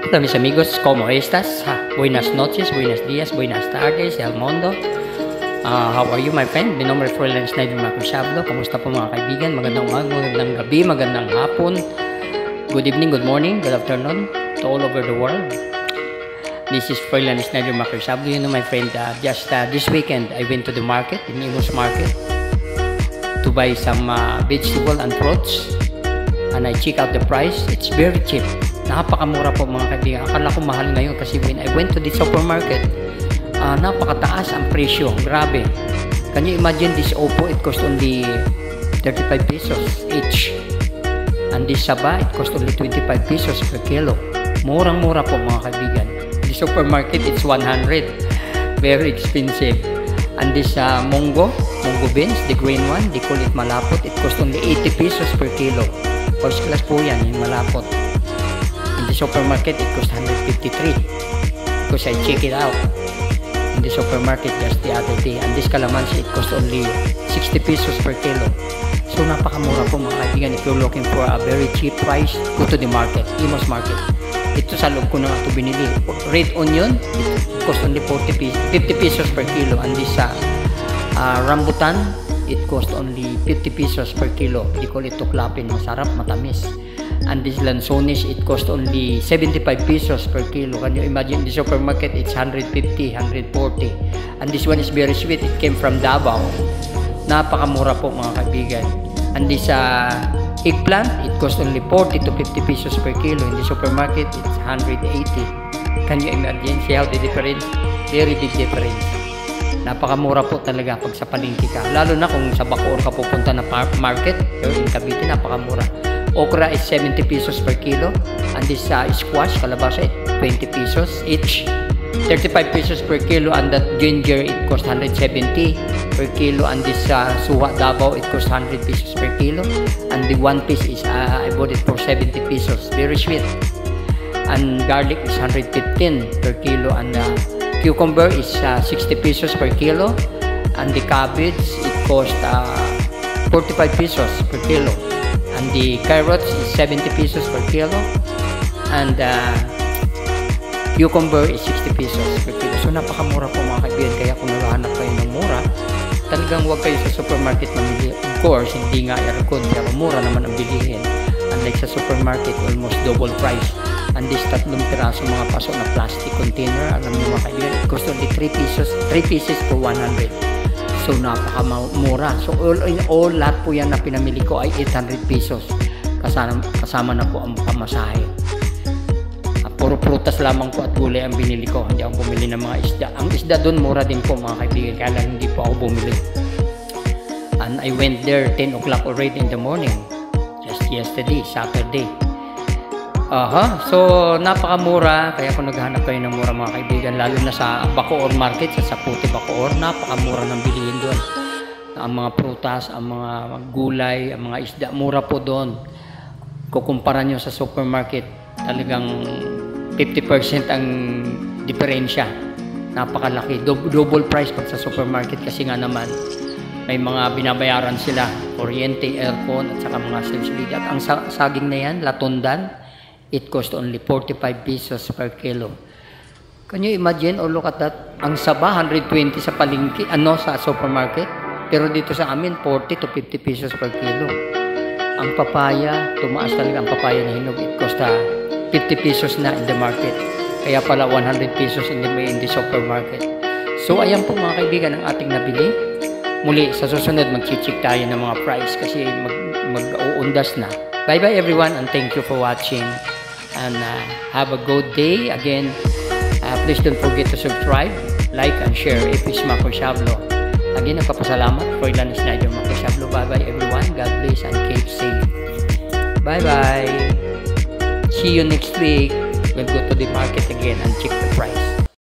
Hola mis amigos, ¿cómo estás? Buenas noches, buenos días, buenas tardes del mundo. How are you my friend? Mi nombre es Froilan Snyder Macusablo. Kumusta po mga kaibigan? Magandang umaga, magandang gabi, magandang hapon. Good evening, good morning, good afternoon to all over the world. This is Froilan Snyder Macusablo. You know my friend, just this weekend I went to the market, in Imus Market, to buy some vegetable and fruits. And I check out the price. It's very cheap. Napakamura po mga kaibigan. Akala ko mahal ngayon kasi when I went to the supermarket, napakataas ang presyo. Grabe. Can you imagine this Oppo? It cost only 35 pesos each. And this Saba, it cost only 25 pesos per kilo. Murang-mura po mga kaibigan. The supermarket, it's 100. Very expensive. And this Munggo beans, the green one, they call it malapot. It cost only 80 pesos per kilo. First class po yan, yung malapot. In the supermarket, it cost 153 because I check it out in the supermarket just the other day. And this calamansi, it cost only 60 pesos per kilo. So napakamura po mga kaibigan. If you're looking for a very cheap price, go to the market, Imus Market. Ito sa loob ko na ito binili. Red onion, it cost only 50 pesos per kilo. And this rambutan, it cost only 50 pesos per kilo. They call it tuklapin. Masarap, matamis. And this lansones, it cost only 75 pesos per kilo. Can you imagine? The supermarket, it's 150, 140. And this one is very sweet. It came from Davao. Napakamura po mga kaibigan. And this eggplant, it cost only 40 to 50 pesos per kilo. In the supermarket, it's 180. Can you imagine? See how the difference? Very big difference. Napakamura po talaga pag sa palengke ka. Lalo na kung sa Bacoor ka pupunta na market, in Cavite, napakamura. Okra is 70 pesos per kilo. And this squash, kalabasa, 20 pesos each. 35 pesos per kilo. And that ginger, it costs 170 per kilo. And this suha Davao, it costs 100 pesos per kilo. And the one piece is, I bought it for 70 pesos. Very sweet. And garlic is 115 per kilo. And cucumber is 60 pesos per kilo. And the cabbage, it costs 45 pesos per kilo. And the carrots is 70 pesos per kilo. And cucumber is 60 pesos per kilo. So napakamura po mga kaibigan. Kaya kung naghahanap kayo ng mura, talagang huwag kayo sa supermarket mamili. Of course, hindi nga aircon, pero mura naman ang bilihin. Unlike sa supermarket, almost double price. And this tatlong piraso mga paso na plastic container, alam niyo mga kaibigan, it cost only 3 pieces for 100. So napakamura. So all in all, lahat po yan na pinamili ko ay 800 pesos. Kasama na po ang pamasahe. Puro prutas lamang po at gulay ang binili ko. Hindi ako bumili ng mga isda. Ang isda doon mura din po mga kaibigan, kaya lang hindi po ako bumili. And I went there 10 o'clock already in the morning. Just yesterday, Saturday. So napakamura. Kaya kung naghahanap kayo ng mura mga kaibigan, lalo na sa Bacoor Market, sa Saputi Bacoor, napakamura ng bilihin doon. Ang mga prutas, ang mga gulay, ang mga isda, mura po doon. Kukumpara nyo sa supermarket, talagang 50% ang diferensya. Napakalaki. Double price pag sa supermarket kasi nga naman may mga binabayaran sila, kuryente, aircon, at saka mga sales lead. At ang saging na yan, latundan, it cost only 45 pesos per kilo. Can you imagine or look at that? Ang Saba, 120 sa palengke, sa supermarket. Pero dito sa amin, 40 to 50 pesos per kilo. Ang papaya, tumaas talaga ang papaya na hinog. It cost 50 pesos na in the market. Kaya pala 100 pesos in the supermarket. So ayan po mga kaibigan ang ating nabili. Muli, sa susunod mag-check tayo ng mga price kasi mag-uundas na. Bye-bye everyone and thank you for watching. And have a good day. Again, please don't forget to subscribe, like, and share. Ipis Macusablo. Again, nagpapasalamat. Froilan Snyder Macusablo. Bye-bye everyone. God bless and keep safe. Bye-bye. See you next week. We'll go to the market again and check the price.